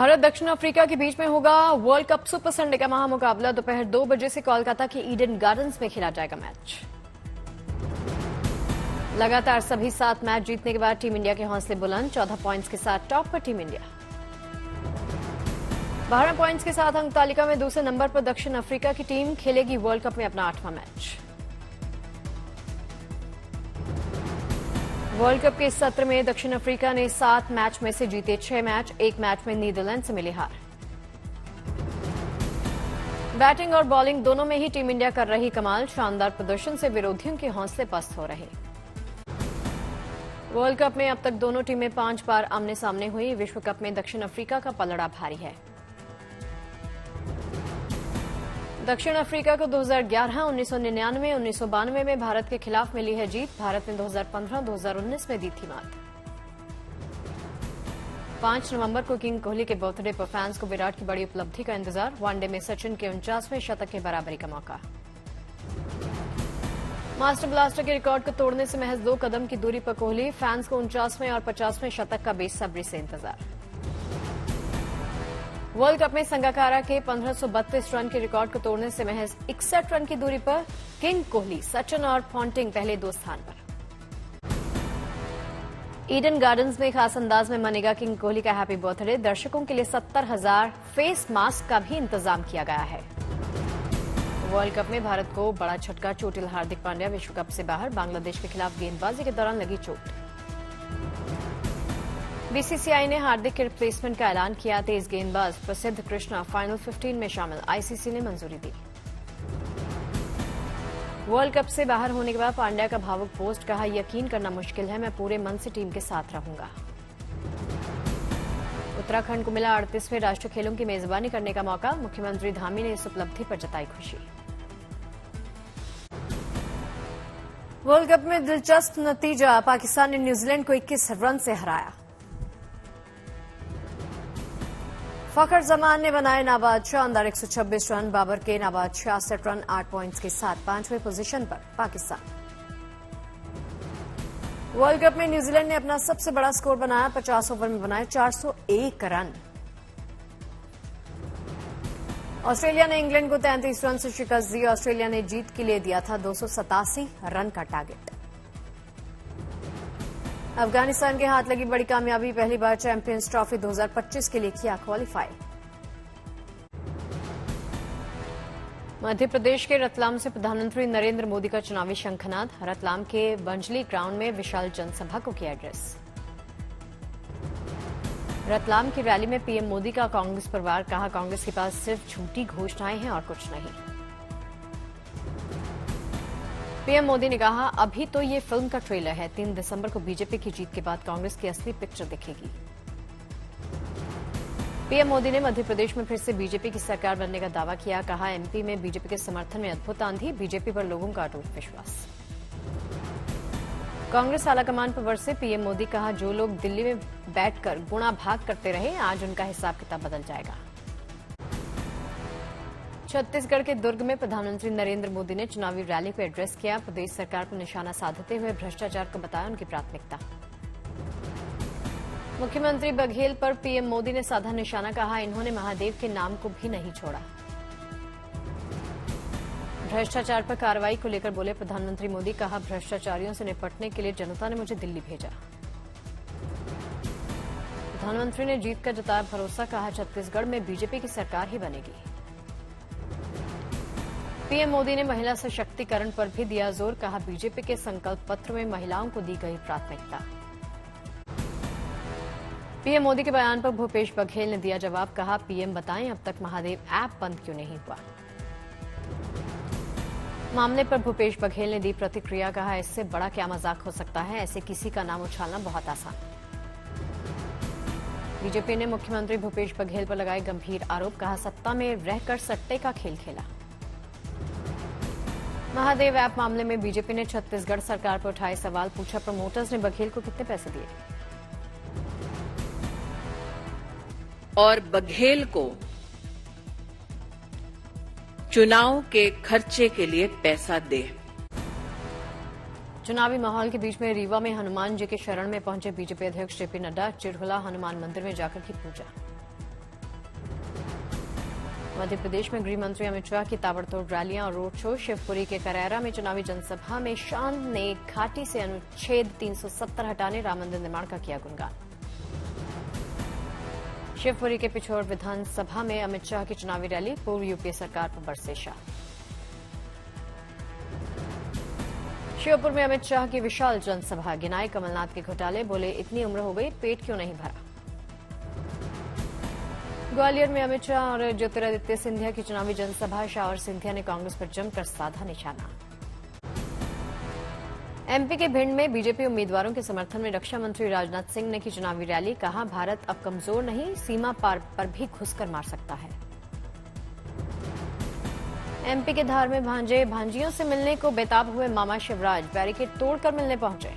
भारत दक्षिण अफ्रीका के बीच में होगा वर्ल्ड कप सुपर संडे का महामुकाबला। दोपहर 2 बजे से कोलकाता के ईडन गार्डन्स में खेला जाएगा मैच। लगातार सभी 7 मैच जीतने के बाद टीम इंडिया के हौसले बुलंद। 14 पॉइंट्स के साथ टॉप पर टीम इंडिया। 12 पॉइंट्स के साथ अंक तालिका में दूसरे नंबर पर दक्षिण अफ्रीका की टीम खेलेगी वर्ल्ड कप में अपना 8वां मैच। वर्ल्ड कप के इस सत्र में दक्षिण अफ्रीका ने 7 मैच में से जीते 6 मैच। 1 मैच में नीदरलैंड से मिली हार। बैटिंग और बॉलिंग दोनों में ही टीम इंडिया कर रही कमाल। शानदार प्रदर्शन से विरोधियों के हौसले पस्त हो रहे। वर्ल्ड कप में अब तक दोनों टीमें 5 बार आमने सामने हुई। विश्व कप में दक्षिण अफ्रीका का पलड़ा भारी है। दक्षिण अफ्रीका को 2011, 1999, 1992 में भारत के खिलाफ मिली है जीत। भारत ने 2015, 2019 में दी थी मात। 5 नवंबर को किंग कोहली के बर्थडे पर फैंस को विराट की बड़ी उपलब्धि का इंतजार। वनडे में सचिन के 49वें शतक के बराबरी का मौका। मास्टर ब्लास्टर के रिकॉर्ड को तोड़ने से महज 2 कदम की दूरी पर कोहली। फैंस को 49वें और 50वें शतक का बेसब्री से इंतजार। वर्ल्ड कप में संगाकारा के 1532 रन के रिकॉर्ड को तोड़ने से महज 61 रन की दूरी पर किंग कोहली, सचिन और पॉन्टिंग पहले 2 स्थान पर। ईडन गार्डन्स में खास अंदाज में मनेगा किंग कोहली का हैप्पी बर्थडे। दर्शकों के लिए 70,000 फेस मास्क का भी इंतजाम किया गया है। वर्ल्ड कप में भारत को बड़ा झटका। चोटिल हार्दिक पांड्या विश्व कप से बाहर। बांग्लादेश के खिलाफ गेंदबाजी के दौरान लगी चोट। बीसीसीआई ने हार्दिक के रिप्लेसमेंट का ऐलान किया। तेज गेंदबाज प्रसिद्ध कृष्णा फाइनल 15 में शामिल। आईसीसी ने मंजूरी दी। वर्ल्ड कप से बाहर होने के बाद पांड्या का भावुक पोस्ट। कहा, यकीन करना मुश्किल है, मैं पूरे मन से टीम के साथ रहूंगा। उत्तराखंड को मिला 38वें राष्ट्रीय खेलों की मेजबानी करने का मौका। मुख्यमंत्री धामी ने इस उपलब्धि पर जताई खुशी। वर्ल्ड कप में दिलचस्प नतीजा। पाकिस्तान ने न्यूजीलैंड को 21 रन से हराया। फखर जमान ने बनाए नाबाद शानदार 126 रन। बाबर के नाबाद 66 रन। 8 पॉइंट्स के साथ 5वें पोजीशन पर पाकिस्तान। वर्ल्ड कप में न्यूजीलैंड ने अपना सबसे बड़ा स्कोर बनाया। 50 ओवर में बनाए 401 रन। ऑस्ट्रेलिया ने इंग्लैंड को 33 रन से शिकस्त दी। ऑस्ट्रेलिया ने जीत के लिए दिया था 287 रन का टारगेट। अफगानिस्तान के हाथ लगी बड़ी कामयाबी। पहली बार चैंपियंस ट्रॉफी 2025 के लिए किया क्वालिफाई। मध्य प्रदेश के रतलाम से प्रधानमंत्री नरेंद्र मोदी का चुनावी शंखनाद। रतलाम के बंजली ग्राउंड में विशाल जनसभा को किया एड्रेस। रतलाम की रैली में पीएम मोदी का कांग्रेस परिवार। कहा, कांग्रेस के पास सिर्फ झूठी घोषणाएं हैं और कुछ नहीं। पीएम मोदी ने कहा, अभी तो ये फिल्म का ट्रेलर है। 3 दिसंबर को बीजेपी की जीत के बाद कांग्रेस की असली पिक्चर दिखेगी। पीएम मोदी ने मध्य प्रदेश में फिर से बीजेपी की सरकार बनने का दावा किया। कहा, एमपी में बीजेपी के समर्थन में अद्भुत आंधी। बीजेपी पर लोगों का अटूट विश्वास। कांग्रेस आलाकमान पर बरसे पीएम मोदी। कहा, जो लोग दिल्ली में बैठकर गुणा भाग करते रहे, आज उनका हिसाब किताब बदल जाएगा। छत्तीसगढ़ के दुर्ग में प्रधानमंत्री नरेंद्र मोदी ने चुनावी रैली को एड्रेस किया। प्रदेश सरकार को निशाना साधते हुए भ्रष्टाचार को बताया उनकी प्राथमिकता। मुख्यमंत्री बघेल पर पीएम मोदी ने साधा निशाना। कहा, इन्होंने महादेव के नाम को भी नहीं छोड़ा। भ्रष्टाचार पर कार्रवाई को लेकर बोले प्रधानमंत्री मोदी। कहा, भ्रष्टाचारियों से निपटने के लिए जनता ने मुझे दिल्ली भेजा। प्रधानमंत्री ने जीत का जताया भरोसा। कहा, छत्तीसगढ़ में बीजेपी की सरकार ही बनेगी। पीएम मोदी ने महिला सशक्तिकरण पर भी दिया जोर। कहा, बीजेपी के संकल्प पत्र में महिलाओं को दी गई प्राथमिकता। पीएम मोदी के बयान पर भूपेश बघेल ने दिया जवाब। कहा, पीएम बताएं, अब तक महादेव ऐप बंद क्यों नहीं हुआ। मामले पर भूपेश बघेल ने दी प्रतिक्रिया। कहा, इससे बड़ा क्या मजाक हो सकता है। ऐसे किसी का नाम उछालना बहुत आसान। बीजेपी ने मुख्यमंत्री भूपेश बघेल पर लगाए गंभीर आरोप। कहा, सत्ता में रहकर सट्टे का खेल खेला। महादेव ऐप मामले में बीजेपी ने छत्तीसगढ़ सरकार पर उठाए सवाल। पूछा, प्रमोटर्स ने बघेल को कितने पैसे दिए। और बघेल को चुनाव के खर्चे के लिए पैसा दे। चुनावी माहौल के बीच में रीवा में हनुमान जी के शरण में पहुंचे बीजेपी अध्यक्ष जेपी नड्डा। चिरहुला हनुमान मंदिर में जाकर की पूजा। मध्य प्रदेश में गृह मंत्री अमित शाह की ताबड़तोड़ रैलियां और रोड शो। शिवपुरी के करैरा में चुनावी जनसभा में शाह ने घाटी से अनुच्छेद 370 हटाने राम मंदिर निर्माण का किया गुणगान। शिवपुरी के पिछोर विधानसभा में अमित शाह की चुनावी रैली। पूर्व यूपीए सरकार पर बरसे शाह। श्योपुर में अमित शाह की विशाल जनसभा। गिनाए कमलनाथ के घोटाले, बोले इतनी उम्र हो गई, पेट क्यों नहीं भरा। ग्वालियर में अमित शाह और ज्योतिरादित्य सिंधिया की चुनावी जनसभा। शाह और सिंधिया ने कांग्रेस पर जमकर साधा निशाना। एमपी के भिंड में बीजेपी उम्मीदवारों के समर्थन में रक्षा मंत्री राजनाथ सिंह ने की चुनावी रैली। कहा, भारत अब कमजोर नहीं, सीमा पार पर भी घुसकर मार सकता है। एमपी के धार में भांजे भांजियों से मिलने को बेताब हुए मामा शिवराज, बैरिकेड तोड़कर मिलने पहुंचे।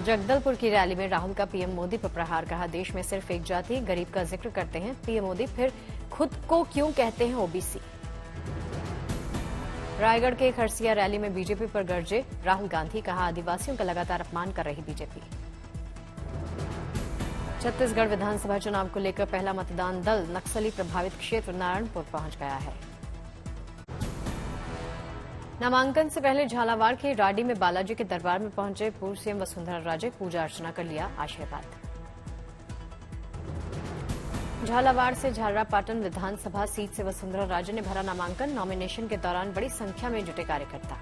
जगदलपुर की रैली में राहुल का पीएम मोदी पर प्रहार। कहा, देश में सिर्फ एक जाति गरीब का जिक्र करते हैं पीएम मोदी, फिर खुद को क्यों कहते हैं ओबीसी। रायगढ़ के खरसिया रैली में बीजेपी पर गरजे राहुल गांधी। कहा, आदिवासियों का लगातार अपमान कर रही बीजेपी। छत्तीसगढ़ विधानसभा चुनाव को लेकर पहला मतदान दल नक्सली प्रभावित क्षेत्र नारायणपुर पहुंच गया है। नामांकन से पहले झालावाड़ के राडी में बालाजी के दरबार में पहुंचे पूर्व सीएम वसुंधरा राजे। पूजा अर्चना कर लिया आशीर्वाद। झालावाड़ से झालरापाटन विधानसभा सीट से वसुंधरा राजे ने भरा नामांकन। नॉमिनेशन के दौरान बड़ी संख्या में जुटे कार्यकर्ता।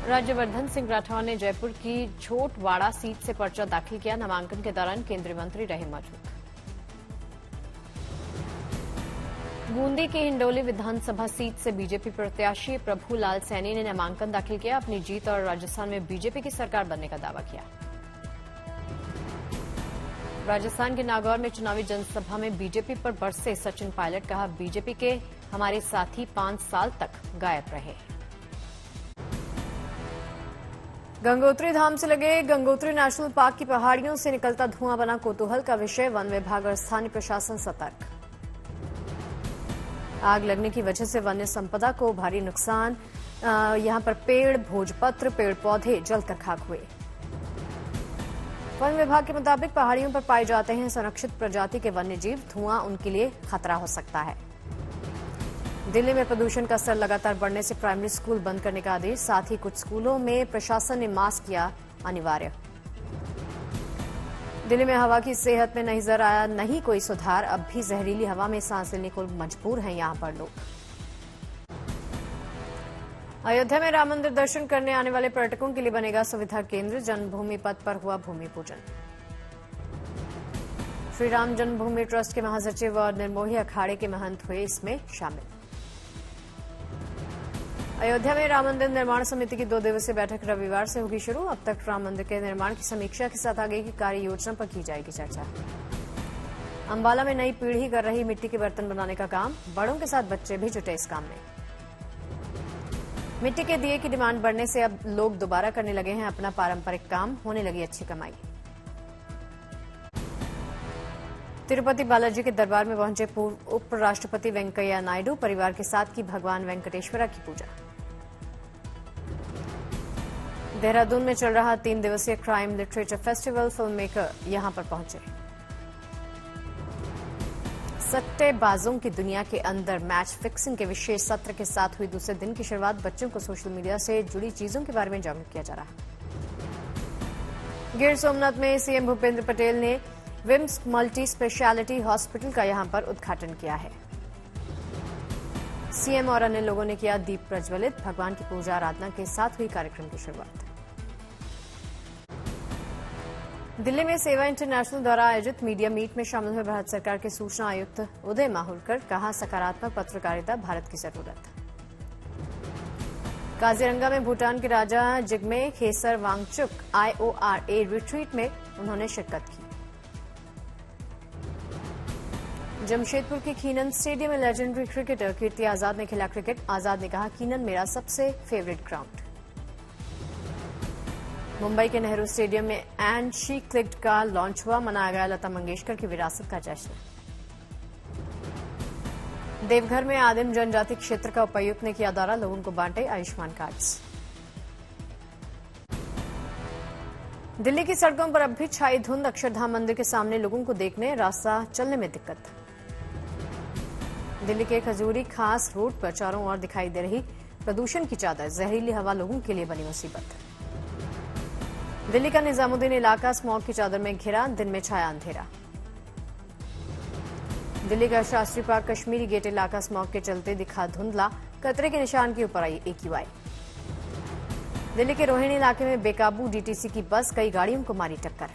राज्यवर्धन सिंह राठौर ने जयपुर की झोटवाड़ा सीट से पर्चा दाखिल किया। नामांकन के दौरान केंद्रीय मंत्री रहे मौजूद। बूंदी की हिंडोली विधानसभा सीट से बीजेपी प्रत्याशी प्रभुलाल सैनी ने नामांकन दाखिल किया। अपनी जीत और राजस्थान में बीजेपी की सरकार बनने का दावा किया। राजस्थान के नागौर में चुनावी जनसभा में बीजेपी पर बरसे सचिन पायलट। कहा, बीजेपी के हमारे साथी 5 साल तक गायब रहे। गंगोत्री धाम से लगे गंगोत्री नेशनल पार्क की पहाड़ियों से निकलता धुआं बना कौतूहल का विषय। वन विभाग और स्थानीय प्रशासन सतर्क। आग लगने की वजह से वन्य संपदा को भारी नुकसान। यहां पर पेड़, भोजपत्र, पेड़ पौधे जलकर खाक हुए। वन विभाग के मुताबिक पहाड़ियों पर पाए जाते हैं संरक्षित प्रजाति के वन्य जीव। धुआं उनके लिए खतरा हो सकता है। दिल्ली में प्रदूषण का स्तर लगातार बढ़ने से प्राइमरी स्कूल बंद करने का आदेश। साथ ही कुछ स्कूलों में प्रशासन ने मास्क किया अनिवार्य। दिल्ली में हवा की सेहत में नजर आया नहीं कोई सुधार। अब भी जहरीली हवा में सांस लेने को मजबूर हैं यहां पर लोग। अयोध्या में राम मंदिर दर्शन करने आने वाले पर्यटकों के लिए बनेगा सुविधा केंद्र। जन्मभूमि पथ पर हुआ भूमि पूजन। श्री राम जन्मभूमि ट्रस्ट के महासचिव और निर्मोही अखाड़े के महंत हुए इसमें शामिल। अयोध्या में राम मंदिर निर्माण समिति की 2 दिवसीय बैठक रविवार से होगी शुरू। अब तक राम मंदिर के निर्माण की समीक्षा के साथ आगे की कार्य योजना पर की जाएगी चर्चा। अंबाला में नई पीढ़ी कर रही मिट्टी के बर्तन बनाने का काम। बड़ों के साथ बच्चे भी जुटे इस काम में। मिट्टी के दिए की डिमांड बढ़ने से अब लोग दोबारा करने लगे हैं अपना पारंपरिक काम। होने लगी अच्छी कमाई। तिरुपति बालाजी के दरबार में पहुंचे पूर्व उपराष्ट्रपति वेंकैया नायडू। परिवार के साथ की भगवान वेंकटेश्वरा की पूजा। देहरादून में चल रहा 3 दिवसीय crime literature festival. Film maker यहां पर पहुंचे। सट्टेबाजों की दुनिया के अंदर मैच फिक्सिंग के विशेष सत्र के साथ हुई दूसरे दिन की शुरुआत। बच्चों को सोशल मीडिया से जुड़ी चीजों के बारे में जागरूक किया जा रहा। गिर सोमनाथ में सीएम भूपेंद्र पटेल ने विम्स मल्टी स्पेशलिटी हॉस्पिटल का यहां पर उद्घाटन किया है। सीएम और अन्य लोगों ने किया दीप प्रज्वलित। भगवान की पूजा आराधना के साथ हुई कार्यक्रम की शुरुआत। दिल्ली में सेवा इंटरनेशनल द्वारा आयोजित मीडिया मीट में शामिल हुए भारत सरकार के सूचना आयुक्त उदय माहुरकर। कहा, सकारात्मक पत्रकारिता भारत की जरूरत। काजीरंगा में भूटान के राजा जिग्मे खेसर वांगचुक IORA रिट्रीट में उन्होंने शिरकत की। जमशेदपुर के कीनन स्टेडियम में लेजेंडरी क्रिकेटर कीर्ति आजाद ने खेला क्रिकेट। आजाद ने कहा, कीनन मेरा सबसे फेवरेट ग्राउंड। मुंबई के नेहरू स्टेडियम में एंड शी क्लिक्ड का लॉन्च हुआ। मनाया गया लता मंगेशकर की विरासत का जश्न। देवघर में आदिम जनजाति क्षेत्र का उपायुक्त ने किया दौरा। लोगों को बांटे आयुष्मान कार्ड्स। दिल्ली की सड़कों पर अब भी छाई धुंध, अक्षरधाम मंदिर के सामने लोगों को देखने, रास्ता चलने में दिक्कत। दिल्ली के खजूरी खास रोड पर चारों ओर दिखाई दे रही प्रदूषण की चादर, जहरीली हवा लोगों के लिए बनी मुसीबत। दिल्ली का निजामुद्दीन इलाका स्मॉग की चादर में घिरा, दिन में छाया अंधेरा। दिल्ली का शास्त्री पार्क कश्मीरी गेट इलाका स्मॉग के चलते दिखा धुंधला, खतरे के निशान के ऊपर आई AQI। दिल्ली के रोहिणी इलाके में बेकाबू DTC की बस, कई गाड़ियों को मारी टक्कर।